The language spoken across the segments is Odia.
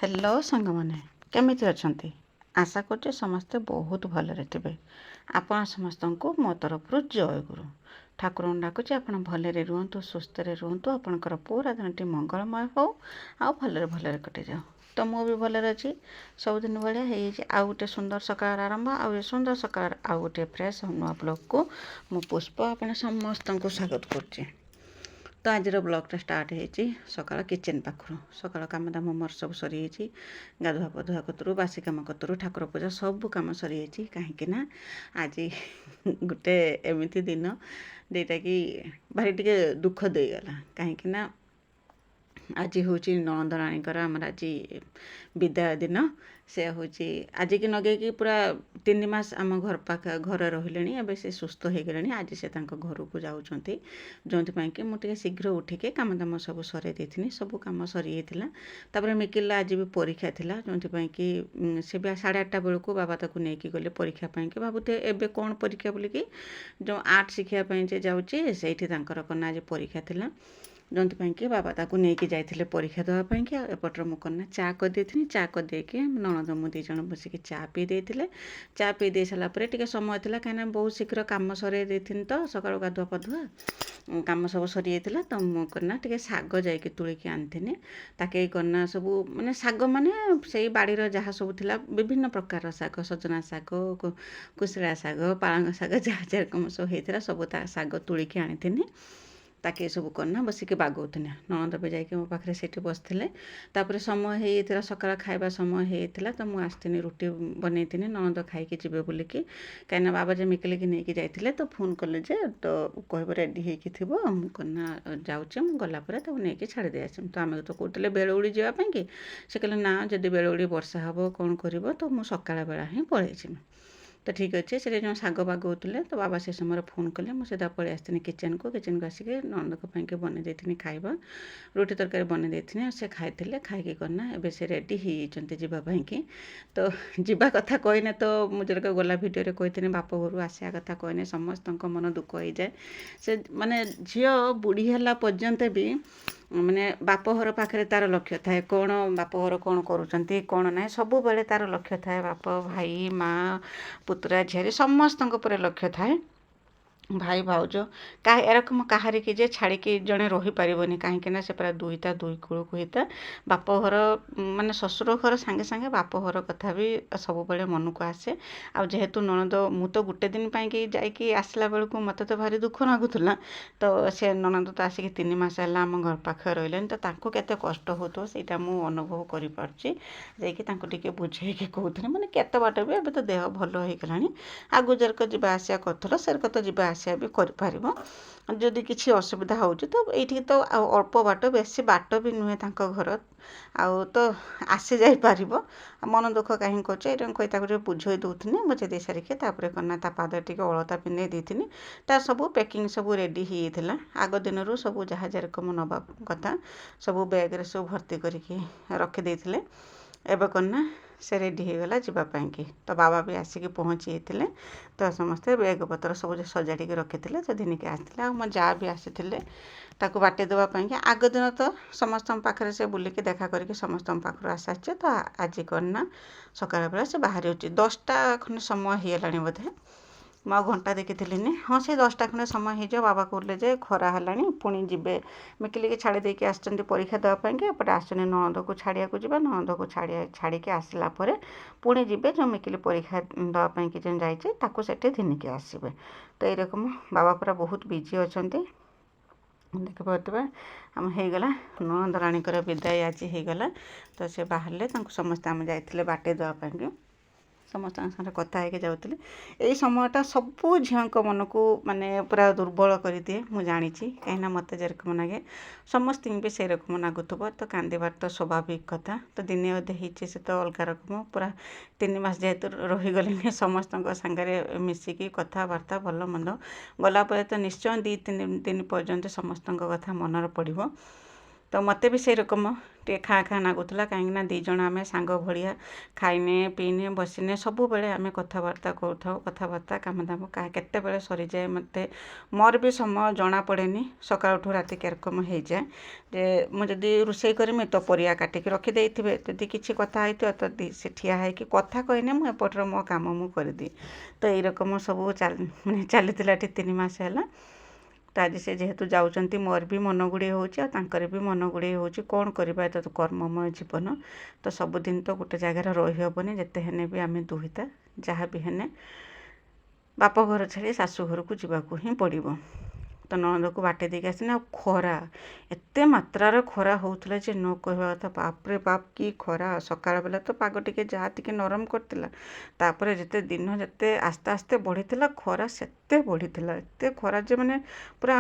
हेलो सांगमाने केमिति अछंती आशा करछे समस्ते बहुत भलरे थिबे। आपण समस्तंको मो तरफरु जय गुरु ठाकुर डाकुचे आपण भलरे रुहतु सुस्थ रे रुहतु आपणकर पूरा दिनटी मंगलमय हो आउ भलरे भलरे कटि जाओ। तो मु भी भलरे अछि सबदिन भलिया हे आउ गोटे सुंदर सकाळ आरंभ आउ ए सुंदर सकाळ आउ गोटे फ्रेश नुआ ब्लॉग को मु पुष्प आपण समस्तंको स्वागत करछे। तो आज ब्लॉगटा स्टार्ट होती सकाळ किचेन पाखु सकाळ कम दाम मोर सब सरी गाधुआ पधुआ कतरू बासी कम कतरू ठाकुर पूजा सब कम सरी कहीं आज गोटे एमती दिन जेटा कि भारी टे दुख देगला कहीं आज हूँ नणंदराणीकर आमर आज विदाय दिन से हूँ आज की नगे पूरा 3 मास आम घर पाख घर रही एवं से सुस्थ हो गले। आज से घर को जाऊँच जो कि मुझे शीघ्र उठिके कम दाम सब सर देती सब कम सरी तापर मिकिल आज भी परीक्षा थिला जो कि से भी 8:30 बेलू बाबा ताक नहीं गले परीक्षा कि भावुते एवं कौन परीक्षा बोलिकी जो आर्ट शिखापी जाऊँगी से कना आज परीक्षा थिला जो कि बाबा ताक नहीं जाते परीक्षा देवाई एपटर मुझे चा करदे चा करदेक नणद मु 2 जन बसिक चा पी देते चा पी दे सारापर टे समय था कहीं बहुत शीघ्र कम सर देती तो सका गाधुआ पधुआ कम सब सरी जाता तो मुझे टे शाग जाकि तुलिकी आनी ताके करना सब मानने शाग माने से बाड़ीर जहाँ सब थिला विभिन्न प्रकार शाग सजना शाग कुशला शाग पालंग शाग जहाँ जहाँ कम सब होता सब शाग तुलिकी आनी ताके सब करना बसिक बागौते नणद भी जाकि मो पाखे से बसते तापर समय होता सकाळ खाଇବା समय होता तो मुझे आसती रुटी बनई नणद खाई जी बोलिकी कहीं बाबा जो मिकिल की नहीं जाते तो फोन कले तो कह रेडी होना जाऊे मुझे गलापर तो नहीं छाड़ी दे आस तो आम तो कहते बेलुड़ी जावाई कि से कहले ना जदि बेलुड़ी वर्षा हम कौन कर तो मुझे सकाळ बेला ही पलैसी तो ठीक अच्छे से जो शाग बागौले तो बाबा से समय फोन कले मुझे पलि आसती किचेन को आसिक नणद बन देती खाଇବା रुटी तरकारी बन देती से खाई खाई करना एवं से रेडी होती जावाई तो जीवा कथा कहने तो मुझे गला भिडियो कही बाप घर आसा कथा कहने समस्त मन दुख हो जाए से माने झी बुढ़ी है पर्यंत भी माने बाप घर पाखे तार लक्ष्य थाए कौन बाप घर कौन करुँच कौन ना सब बेले तार लक्ष्य थाए बाप भाई माँ पुतरा झील समस्त लक्ष्य थाए भाई भाउज का एरकम कहारी की जे छाड़ी जड़े रही पारबनी कहीं से पूरा दुईटा दुई कूल को होता बाप घर माने ससुर घर सांगे सांगे बाप घर कथा भी सब बेले मन को आसे आ जेहेतु नणद मु तो गोटे दिन पाई जाकि आसला बेलू मत तो भारी दुख लगुला तो से नणद तो आसिक 3 मास है आम घर पाखे रही तो तांको केते कष्ट हो सहीटा मु अनुभव कर बुझे कहते माने केते बाट भी एबे तो देह भल हो गला आगु जरक जीवा आसिया कर सेरक तो जीवा आसिया भी कर जदि किसी असुविधा हो तो ये तो अल्प बाट बेसी बाट भी नुहे घर आउ तो आसी जापर मन दुख कहीं कर बुझे दूसरी बुझे दे सारिके करना पाद टे अलता पिंधे देती सब पैकिंग सब रेडी होता आग दिन सब जहाँ जरकम नवा कथा सब बैग्रे सब भर्ती करके रखिदे एवं करना से रेडी हो गला जीवाई कि तो बाबा भी आसिक पहुँची तो समस्ते बैग पतर सब सजाड़ी रखी थे से दिनके आसते मो जा भी आसी ताकू बाटे देवाई कि आग दिन तो समस्त पाखे से बुलिकी देखा करके समस्त पाखर आसा तो आज करना सकाळ बेला से बाहरी 10टा खंडे समय होगा बोधे मु घंटा देखी हाँ से 10टा खंडे समय हो बाबा कहले खरा है पुणी जीवे मिकिल छाड़ी देकी आस परीक्षा देवाई एपटे आसने नणद को छाड़िया जा नणद को छाड़ी आसला पुणी जीवे जो मिकिल परीक्षा देवाई कि जाइए से धिनिकी आसवे तो ये रकम बाबा पूरा बहुत बिजी अच्छा देखिए आम होगला नणद राणीकर विदाय आज होगला तो से बाहर समस्ते आम जाइए बाटे देवाई समस्त साथ कथा है जाऊे यही समयटा सबू झील मन को माने पूरा दुर्बल कर दिए मुझे जानी कहीं मत जेरकम लगे समस्त भी से रकम लगुव तो कांदार तो स्वाभाविक कथा तो दिने अधे होचे से तो अलग रकम पूरा 3 मास जेहेतु रहीगले समस्त सागरे मिसिकी कथबार्ता भल मंद गलापर तो निश्चय 2-3 दिन पर्यंत समस्त कथा मनर पड़ो ତ ମୋତେ ବି ସେଇ ରକମ ଟିକେ ଖାଁ ଲାଗୁଥିଲା, କାହିଁକିନା ଦୁଇ ଜଣ ଆମେ ସାଙ୍ଗ ଭଳିଆ ଖାଇନେ ପିଇନେ ବସିନେ ସବୁବେଳେ ଆମେ କଥାବାର୍ତ୍ତା କରୁଥାଉ। କଥାବାର୍ତ୍ତା କାମଦାମ କେତେବେଳେ ସରିଯାଏ ମୋର ବି ସମୟ ଜଣା ପଡ଼େନି। ସକାଳଠୁ ରାତି କେରକମ ହେଇଯାଏ ଯେ ମୁଁ ଯଦି ରୋଷେଇ କରିମି ତ ପରିବା କାଟିକି ରଖିଦେଇଥିବେ, ଯଦି କିଛି କଥା ହେଇଥିବ ତ ସେ ଠିଆ ହେଇକି କଥା କହିନେ ମୁଁ ଏପଟର ମୋ କାମ ମୁଁ କରିଦିଏ। ତ ଏଇ ରକମ ସବୁ ଚାଲିଥିଲା 3 ମାସ ହେଲା। ତ ଆଜି ସେ ଯେହେତୁ ଯାଉଛନ୍ତି ମୋର ବି ମନ ଗୁଡ଼େଇ ହେଉଛି ଆଉ ତାଙ୍କର ବି ମନ ଗୁଡ଼େଇ ହେଉଛି। କ'ଣ କରିବା, ଏଟା ତ କର୍ମମୟ ଜୀବନ। ତ ସବୁଦିନ ତ ଗୋଟେ ଜାଗାରେ ରହିହେବନି, ଯେତେ ହେନେ ବି ଆମେ ଦୁହିତା ଯାହା ବି ହେନେ ବାପ ଘର ଛାଡ଼ି ଶାଶୁ ଘରକୁ ଯିବାକୁ ହିଁ ପଡ଼ିବ। ତ ନଣନ୍ଦକୁ ବାଟେଇ ଦେଇକି ଆସିନି। ଆଉ ଖରା ଏତେ ମାତ୍ରାରେ ଖରା ହେଉଥିଲା ଯେ ନ କହିବା କଥା। ବାପରେ ବାପ କି ଖରା। ସକାଳ ବେଲା ତ ପାଗ ଟିକେ ଯାହା ଟିକେ ନରମ କରିଥିଲା, ତାପରେ ଦିନ ଯେତେ ଆସ୍ତେ ଆସ୍ତେ ବଢ଼ିଥିଲା ଖରା ସେତେ ବଢ଼ିଥିଲା। ଏତେ ଖରା ଯେ ପୁରା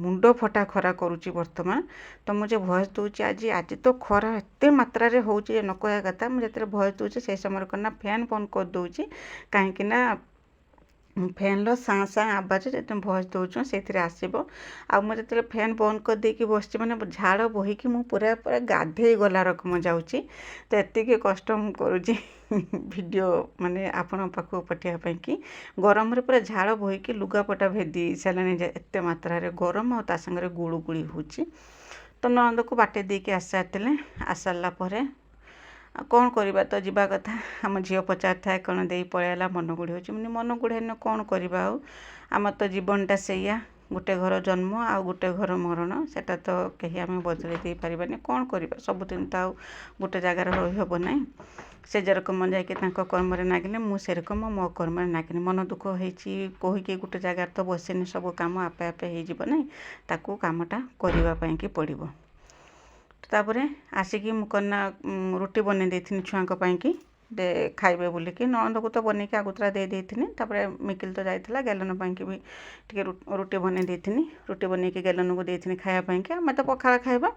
ମୁଣ୍ଡ ଫଟା ଖରା କରୁଛି ବର୍ତ୍ତମାନ। ତ ମୁଁ ଯେ ଭଏସ୍ ଦେଉଛି ଆଜି ତ ଖରା ଏତେ ମାତ୍ରାରେ ହେଉଛି ଯେ ନ କହିବା କଥା। ମୁଁ ଯେତେବେଳେ ଭଏସ୍ ଦେଉଛି ସେଇ ସମୟରେ କ'ଣ ନା ଫ୍ୟାନ୍ ବନ୍ଦ କରିଦେଉଛି, କାହିଁକିନା ଫ୍ୟାନ୍ର ସାଁ ସାଁ ଆବାଜ ଯେତେବେଳେ ଭଏସ୍ ଦେଉଛୁ ସେଇଥିରେ ଆସିବ। ଆଉ ମୁଁ ଯେତେବେଳେ ଫ୍ୟାନ୍ ବନ୍ଦ କରିଦେଇକି ବସିଛି ଝାଳ ବୋହିକି ମୁଁ ପୁରା ଗାଧେଇ ଗଲା ରକମ ଯାଉଛି। ତ ଏତିକି କଷ୍ଟ ମୁଁ କରୁଛି ଭିଡ଼ିଓ ଆପଣଙ୍କ ପାଖକୁ ପଠାଇବା ପାଇଁକି। ଗରମରେ ପୁରା ଝାଳ ବୋହିକି ଲୁଗାପଟା ଭେଦି ସାରିଲାଣି ଯେ ଏତେ ମାତ୍ରାରେ ଗରମ, ଆଉ ତା ସାଙ୍ଗରେ ଗୁଳୁଗୁଳି ହେଉଛି। ତ ନଣନ୍ଦକୁ ବାଟେଇ ଦେଇକି ଆସିସାରିଲା ପରେ ଆଉ କ'ଣ କରିବା, ତ ଯିବା କଥା। ଆମ ଝିଅ ପଚାରିଥାଏ କ'ଣ ଦେଇ ପଳେଇଲା, ମନ ଗୁଡ଼ି ହେଉଛି। ମନ ଗୁଡ଼େଇନେ କ'ଣ କରିବା ଆଉ। ଆମର ତ ଜୀବନଟା ସେଇଆ, ଗୋଟେ ଘର ଜନ୍ମ ଆଉ ଗୋଟେ ଘର ମରଣ। ସେଟା ତ କେହି ଆମେ ବଦଳେଇ ଦେଇପାରିବାନି। କ'ଣ କରିବା, ସବୁଦିନ ତ ଆଉ ଗୋଟେ ଜାଗାରେ ରହିହେବ ନାହିଁ। ସେ ଯେରକମ ଯାଇକି ତାଙ୍କ କର୍ମରେ ନାଗିଲେ ମୁଁ ସେରକମ ମୋ କର୍ମରେ ନାଗିନି। ମନ ଦୁଃଖ ହେଇଛି କହିକି ଗୋଟେ ଜାଗାରେ ତ ବସିନି, ସବୁ କାମ ଆପେ ଆପେ ହେଇଯିବ ନାହିଁ, ତାକୁ କାମଟା କରିବା ପାଇଁକି ପଡ଼ିବ। ତାପରେ ଆସିକି ମୁଁ କନା ରୁଟି ବନେଇ ଦେଇଥିଲି ଛୁଆଙ୍କ ପାଇଁକି ଖାଇବେ ବୋଲିକି। ନଣନ୍ଦକୁ ତ ବନେଇକି ଆଗୁତୁରା ଦେଇଥିନି। ତାପରେ ମିକିଲ ତ ଯାଇଥିଲା, ଗେଲନ ପାଇଁକି ବି ଟିକେ ରୁଟି ବନେଇ ଦେଇଥିନି। ରୁଟି ବନେଇକି ଗେଲନକୁ ଦେଇଥିନି ଖାଇବା ପାଇଁକି। ଆମେ ତ ପଖାଳ ଖାଇବା।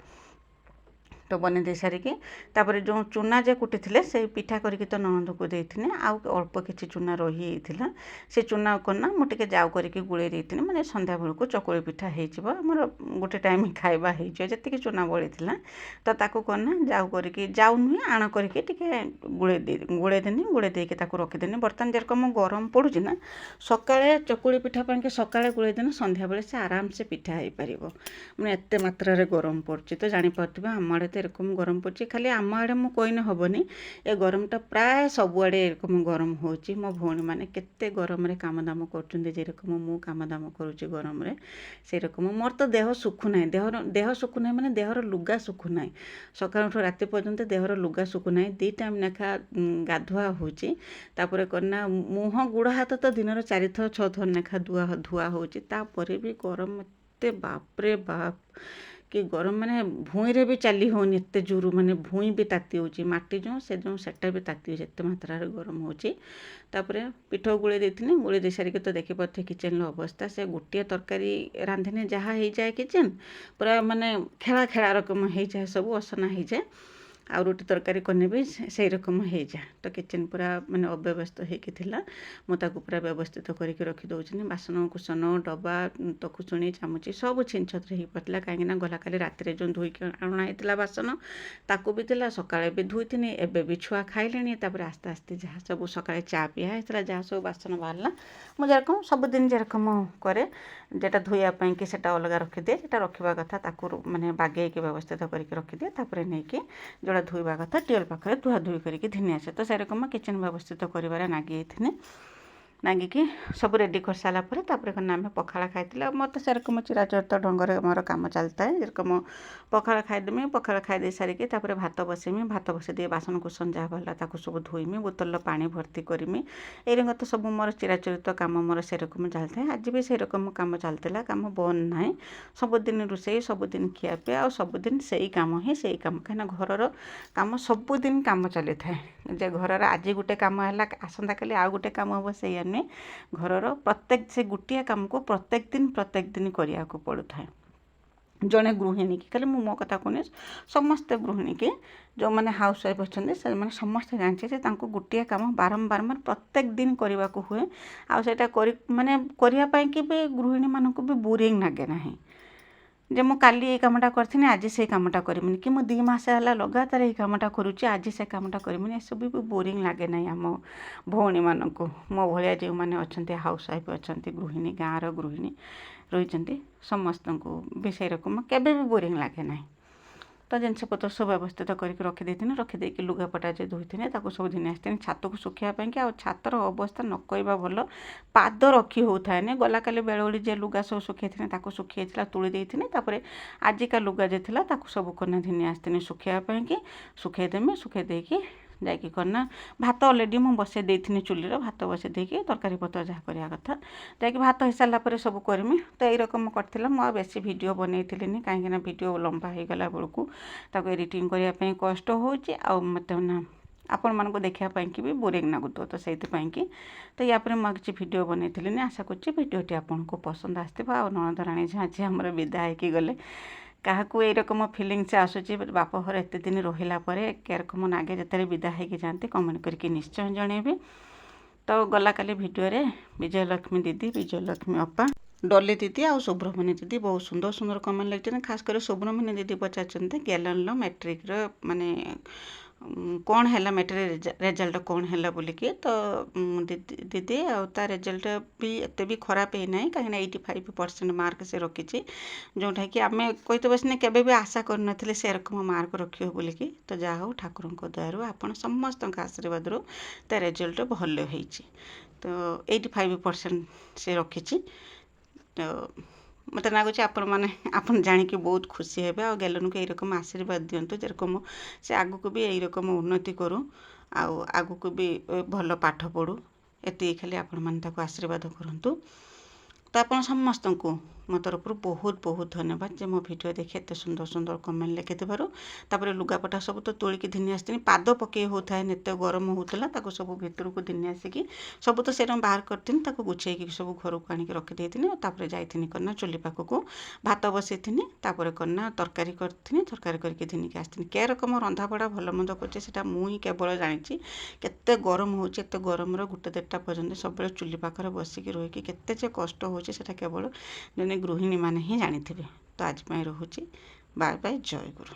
ତ ବନେଇ ଦେଇ ସାରିକି ତାପରେ ଯେଉଁ ଚୁନା ଯେ କୁଟିଥିଲେ ସେଇ ପିଠା କରିକି ତ ନଣନ୍ଦକୁ ଦେଇଥିନି। ଆଉ ଅଳ୍ପ କିଛି ଚୁନା ରହିଯାଇଥିଲା, ସେ ଚୁନାକୁ କନା ମୁଁ ଟିକେ ଯାଉ କରିକି ଗୁଳେଇ ଦେଇଥିନି। ସନ୍ଧ୍ୟାବେଳକୁ ଚକୁଳି ପିଠା ହେଇଯିବ, ଆମର ଗୋଟେ ଟାଇମ୍ ଖାଇବା ହେଇଯିବ। ଯେତିକି ଚୁନା ବଳିଥିଲା ତ ତାକୁ କନା ଯାଉ ନୁହେଁ ଆଣ କରିକି ଟିକେ ଗୁଳେଇ ଦେନି। ଗୁଳେଇ ଦେଇକି ତାକୁ ରଖିଦେନି। ବର୍ତ୍ତମାନ ଯେରକମ ଗରମ ପଡ଼ୁଛି ନା, ସକାଳେ ଚକୁଳି ପିଠା ପାଇଁକି ସକାଳେ ଗୁଳେଇ ଦେନେ ସନ୍ଧ୍ୟାବେଳେ ସେ ଆରାମସେ ପିଠା ହେଇପାରିବ। ଏତେ ମାତ୍ରାରେ ଗରମ ପଡ଼ୁଛି। ତ ଜାଣିପାରୁଥିବେ ଆମ ଆଡ଼େ ତ ଏରକମ ଗରମ ପଡ଼ୁଛି। ଖାଲି ଆମ ଆଡ଼େ ମୁଁ କହିନେ ହେବନି, ଏ ଗରମଟା ପ୍ରାୟ ସବୁଆଡ଼େ ଏରକମ ଗରମ ହେଉଛି। ମୋ ଭଉଣୀମାନେ କେତେ ଗରମରେ କାମଦାମ କରୁଛନ୍ତି, ଯେରକମ ମୁଁ କାମଦାମ କରୁଛି ଗରମରେ ସେରକମ। ମୋର ତ ଦେହ ଶୁଖୁନାହିଁ। ଦେହ ଶୁଖୁନାହିଁ ଦେହର ଲୁଗା ଶୁଖୁନାହିଁ। ସକାଳଠୁ ରାତି ପର୍ଯ୍ୟନ୍ତ ଦେହର ଲୁଗା ଶୁଖୁନାହିଁ। 2 ଟାଇମ୍ ଲେଖା ଗାଧୁଆ ହେଉଛି। ତାପରେ କନା ମୁହଁ ଗୋଡ଼ ହାତ ତ ଦିନର 4 ଥର 6 ଥର ଲେଖା ଧୁଆ ହେଉଛି। ତାପରେ ବି ଗରମ ଏତେ ବାପରେ ବାପ କି ଗରମ, ଭୁଇଁରେ ବି ଚାଲି ହେଉନି ଏତେ ଜୋର। ଭୁଇଁ ବି ତାତି ହେଉଛି, ମାଟି ସେଟା ବି ତାତି ହେଉଛି, ଏତେ ମାତ୍ରାରେ ଗରମ ହେଉଛି। ତାପରେ ପିଠଉ ଗୁଳେଇ ଦେଇଥିଲି। ଗୁଳେଇ ଦେଇ ସାରିକି ତ ଦେଖିପାରୁଥିବେ କିଚେନ୍ର ଅବସ୍ଥା। ସେ ଗୋଟିଏ ତରକାରୀ ରାନ୍ଧିନେ ଯାହା ହେଇଯାଏ କିଚେନ୍, ପୁରା ଖେଳା ରକମ ହେଇଯାଏ, ସବୁ ଅସନା ହେଇଯାଏ। ଆଉ ରୁଟି ତରକାରୀ କନେ ବି ସେଇ ରକମ ହେଇଯାଏ। ତ କିଚେନ୍ ପୁରା ଅବ୍ୟବସ୍ଥ ହେଇକି ଥିଲା। ମୁଁ ତାକୁ ପୁରା ବ୍ୟବସ୍ଥିତ କରିକି ରଖିଦେଉଛି। ବାସନ କୁସନ ଡବା ତକୁଚୁଣି ଚାମୁଚି ସବୁ ଛିନଛତ୍ର ହେଇପଡ଼ିଥିଲା, କାହିଁକିନା ଗଲାକାଲି ରାତିରେ ଯେଉଁ ଧୋଇକି ଅଣା ହେଇଥିଲା ବାସନ ତାକୁ ବି ଥିଲା, ସକାଳେ ବି ଧୋଇଥିନି, ଏବେ ବି ଛୁଆ ଖାଇଲେଣି। ତାପରେ ଆସ୍ତେ ଆସ୍ତେ ଯାହା ସବୁ ସକାଳେ ଚା ପିଆ ହେଇଥିଲା, ଯାହା ସବୁ ବାସନ ବାହାରିଲା, ମୁଁ ଯେରକମ ସବୁଦିନ ଯେରକମ କରେ, ଯେଟା ଧୋଇବା ପାଇଁକି ସେଟା ଅଲଗା ରଖିଦିଏ, ଯେଟା ରଖିବା କଥା ତାକୁ ବାଗେଇକି ବ୍ୟବସ୍ଥିତ କରିକି ରଖିଦିଏ। ତାପରେ ନେଇକି ଯେଉଁଟା ଧୋଇବା କଥା ଟିଅଲ୍ ପାଖରେ ଧୁଆଧୋଇ କରିକି ଘିନି ଆସେ। ତ ସେରକମ କିଚେନ୍ ବ୍ୟବସ୍ଥିତ କରିବାରେ ନାଗିକି ସବୁ ରେଡ଼ି କରିସାରିଲା ପରେ ତାପରେ ଆମେ ପଖାଳ ଖାଇଥିଲେ। ଆଉ ମୋର ତ ସେରକମ ଚିରାଚରିତ ଢଙ୍ଗରେ ମୋର କାମ ଚାଲିଥାଏ। ଯେରକମ ପଖାଳ ଖାଇଦେମି, ପଖାଳ ଖାଇ ଦେଇ ସାରିକି ତାପରେ ଭାତ ବସେଇମି। ଭାତ ବସେଇ ଦେଇ ବାସନ କୁସନ ଯାହା ବାହାରିଲା ତାକୁ ସବୁ ଧୋଇମି, ବୋତଲର ପାଣି ଭର୍ତ୍ତି କରିମି। ଏଇରକ ତ ସବୁ ମୋର ଚିରାଚରିତ କାମ ମୋର ସେରକମ ଚାଲିଥାଏ। ଆଜି ବି ସେରକମ କାମ ଚାଲିଥିଲା, କାମ ବନ୍ଦ ନାହିଁ। ସବୁଦିନ ରୋଷେଇ, ସବୁଦିନ ଖିଆପିଆ, ଆଉ ସବୁଦିନ ସେଇ କାମ ହିଁ ସେଇ କାମ। କାହିଁକିନା ଘରର କାମ ସବୁଦିନ କାମ ଚାଲିଥାଏ। ଯେ ଘରର ଆଜି ଗୋଟେ କାମ ହେଲା, ଆସନ୍ତାକାଲି ଆଉ ଗୋଟେ କାମ ହେବ, ସେଇଆ ନୁହେଁ। ଘରର ସେ ଗୋଟିଏ କାମକୁ ପ୍ରତ୍ୟେକ ଦିନ କରିବାକୁ ପଡ଼ୁଥାଏ। ଜଣେ ଗୃହିଣୀ କି, ଖାଲି ମୁଁ ମୋ କଥା କହୁନି, ସମସ୍ତେ ଗୃହିଣୀ କି ଯେଉଁମାନେ ହାଉସ୍ ୱାଇଫ୍ ଅଛନ୍ତି ସେମାନେ ସମସ୍ତେ ଜାଣିছে ଯେ ତାଙ୍କୁ ଗୋଟିଏ କାମ ବାରମ୍ବାର ପ୍ରତ୍ୟେକ ଦିନ କରିବାକୁ ହୁଏ। ଆଉ ସେଇଟା କରିବା ପାଇଁକି ବି ଗୃହିଣୀମାନଙ୍କୁ ବି ବୋରିଂ ଲାଗେ ନାହିଁ। ଯେ ମୁଁ କାଲି ଏଇ କାମଟା କରିଥିନି ଆଜି ସେଇ କାମଟା କରିମିନି କି ମୁଁ 2 ମାସ ହେଲା ଲଗାତାର ଏଇ କାମଟା କରୁଛି ଆଜି ସେ କାମଟା କରିମିନି, ଏସବୁ ବି ବୋରିଂ ଲାଗେ ନାହିଁ ଆମ ଭଉଣୀମାନଙ୍କୁ। ମୋ ଭଳିଆ ଯେଉଁମାନେ ଅଛନ୍ତି ହାଉସ୍ ୱାଇଫ୍ ଅଛନ୍ତି, ଗୃହିଣୀ, ଗାଁର ଗୃହିଣୀ ରହିଛନ୍ତି, ସମସ୍ତଙ୍କୁ ବି ସେଇ ରକମ କେବେ ବି ବୋରିଂ ଲାଗେ ନାହିଁ। ତ ଜିନିଷପତ୍ର ସବୁ ବ୍ୟବସ୍ଥିତ କରିକି ରଖିଦେଇଥିନି, ରଖିଦେଇକି ଲୁଗାପଟା ଯେ ଧୋଇଥିନି ତାକୁ ସବୁ ଘିନି ଆସିଥିନି ଛାତକୁ ଶୁଖିବା ପାଇଁକି। ଆଉ ଛାତର ଅବସ୍ଥା ନ କହିବା ଭଲ, ପାଦ ରଖି ହେଉଥାଏନି। ଗଲା କାଲି ବେଳଓଳି ଯେ ଲୁଗା ସବୁ ଶୁଖେଇଥିନି ତାକୁ ଶୁଖିଯାଇଥିଲା, ତୁଳି ଦେଇଥିନି। ତାପରେ ଆଜିକା ଲୁଗା ଯେ ଥିଲା ତାକୁ ସବୁ କନା ଘିନି ଆସିଥିନି ଶୁଖେଇବା ପାଇଁକି। ଶୁଖେଇଦେମି, ଶୁଖେଇ ଦେଇକି ଯାଇକି କନା ଭାତ ଅଲରେଡ଼ି ମୁଁ ବସେଇ ଦେଇଥିନି ଚୁଲିରେ, ଭାତ ବସେଇ ଦେଇକି ତରକାରୀ ପତ୍ର ଯାହା କରିବା କଥା ଯାଇକି ଭାତ ହେଇସାରିଲା ପରେ ସବୁ କରିମି। ତ ଏଇ ରକମ କରିଥିଲା। ମୁଁ ଆଉ ବେଶୀ ଭିଡ଼ିଓ ବନେଇଥିଲିନି, କାହିଁକିନା ଭିଡ଼ିଓ ଲମ୍ବା ହେଇଗଲା ବେଳକୁ ତାକୁ ଏଡ଼ିଟିଂ କରିବା ପାଇଁ କଷ୍ଟ ହେଉଛି, ଆଉ ମୋତେ ନା ଆପଣମାନଙ୍କୁ ଦେଖିବା ପାଇଁକି ବି ବୋରିଂ ଲାଗୁଥିବ। ତ ସେଇଥିପାଇଁକି ତ ୟା ପରେ ମୁଁ ଆଉ କିଛି ଭିଡ଼ିଓ ବନେଇଥିଲିନି। ଆଶା କରୁଛି ଭିଡ଼ିଓଟି ଆପଣଙ୍କୁ ପସନ୍ଦ ଆସିଥିବ। ଆଉ ନଣନ୍ଦରାଣୀ ଆଜି ଆମର ବିଦା ହେଇକି ଗଲେ, କାହାକୁ ଏଇରକମ ଫିଲିଙ୍ଗସ୍ ଆସୁଛି ବାପଘର ଏତେ ଦିନ ରହିଲା ପରେ କିରକମ ନାଗେ ଯେତେବେଳେ ବିଦା ହେଇକି ଯାଆନ୍ତି, କମେଣ୍ଟ କରିକି ନିଶ୍ଚୟ ଜଣେଇବେ। ତ ଗଲା କାଲି ଭିଡ଼ିଓରେ ବିଜୟଲକ୍ଷ୍ମୀ ଦିଦି, ବିଜୟଲକ୍ଷ୍ମୀ ଅପା, ଡଲି ଦିଦି ଆଉ ସୁବ୍ରମଣ୍ୟ ଦିଦି ବହୁତ ସୁନ୍ଦର ସୁନ୍ଦର କମେଣ୍ଟ ଲେଖିଛନ୍ତି। ଖାସ୍ କରି ସୁବ୍ରମଣ୍ୟ ଦିଦି ପଚାରିଛନ୍ତି ଗ୍ୟାଲନ୍ର ମ୍ୟାଟ୍ରିକ୍ର ମାନେ କ'ଣ ହେଲା, ମ୍ୟାଟ୍ରିକ୍ ରେଜଲ୍ଟ କ'ଣ ହେଲା ବୋଲିକି। ତ ଦିଦି ଆଉ ତା ରେଜଲ୍ଟ ବି ଏତେ ବି ଖରାପ ହେଇନାହିଁ, କାହିଁକିନା 85% ମାର୍କ ସେ ରଖିଛି, ଯେଉଁଟାକି ଆମେ କହିତେ ସିନା କେବେ ବି ଆଶା କରିନଥିଲେ ସେରକମ ମାର୍କ ରଖିବ ବୋଲିକି। ତ ଯାହା ହଉ ଠାକୁରଙ୍କ ଦୟାରୁ ଆପଣ ସମସ୍ତଙ୍କ ଆଶୀର୍ବାଦରୁ ତା ରେଜଲ୍ଟ ଭଲ ହେଇଛି। ତ 85% ସେ ରଖିଛି। ତ ମୋତେ ଲାଗୁଛି ଆପଣ ଜାଣିକି ବହୁତ ଖୁସି ହେବେ। ଆଉ ଗେଲନକୁ ଏଇରକମ ଆଶୀର୍ବାଦ ଦିଅନ୍ତୁ, ଯେରକମ ସେ ଆଗକୁ ବି ଏଇରକମ ଉନ୍ନତି କରୁ, ଆଉ ଆଗକୁ ବି ଭଲ ପାଠ ପଢ଼ୁ। ଏତିକି ଖାଲି ଆପଣମାନେ ତାକୁ ଆଶୀର୍ବାଦ କରନ୍ତୁ। ତ ଆପଣ ସମସ୍ତଙ୍କୁ ମୋ ତରଫରୁ ବହୁତ ବହୁତ ଧନ୍ୟବାଦ ଯେ ମୋ ଭିଡ଼ିଓ ଦେଖି ଏତେ ସୁନ୍ଦର ସୁନ୍ଦର କମେଣ୍ଟ ଲେଖିଥିବାରୁ। ତାପରେ ଲୁଗାପଟା ସବୁ ତ ତୋଳିକି ଘିନି ଆସିଥିଲି, ପାଦ ପକେଇ ହେଉଥାଏ, ଏତେ ଗରମ ହେଉଥିଲା, ତାକୁ ସବୁ ଭିତରକୁ ଘିନି ଆସିକି ସବୁ ତ ସେଇଟା ବାହାର କରିଥିଲି, ତାକୁ ଗୁଛେଇକି ସବୁ ଘରକୁ ଆଣିକି ରଖିଦେଇଥିଲି। ଆଉ ତାପରେ ଯାଇଥିଲି କନା ଚୁଲି ପାଖକୁ, ଭାତ ବସେଇଥିଲି, ତାପରେ କନା ତରକାରୀ କରିଥିଲି, ତରକାରୀ କରିକି ଘିନିକି ଆସିଥିଲି। କେ ରକମ ରନ୍ଧାବଢ଼ା ଭଲ ମନ୍ଦ କରୁଛି ସେଇଟା ମୁଁ ହିଁ କେବଳ ଜାଣିଛି। କେତେ ଗରମ ହେଉଛି, ଏତେ ଗରମର 1-1:30 ପର୍ଯ୍ୟନ୍ତ ସବୁବେଳେ ଚୁଲି ପାଖରେ ବସିକି ରହିକି କେତେ ଯେ କଷ୍ଟ ହେଉଛି ସେଇଟା କେବଳ ଜଣେ ଗୃହିଣୀମାନେ ହିଁ ଜାଣିଥିବେ। ତ ଆଜି ପାଇଁ ରହୁଛି, ବାଏ ବାଏ, ଜୟ ଗୁରୁ।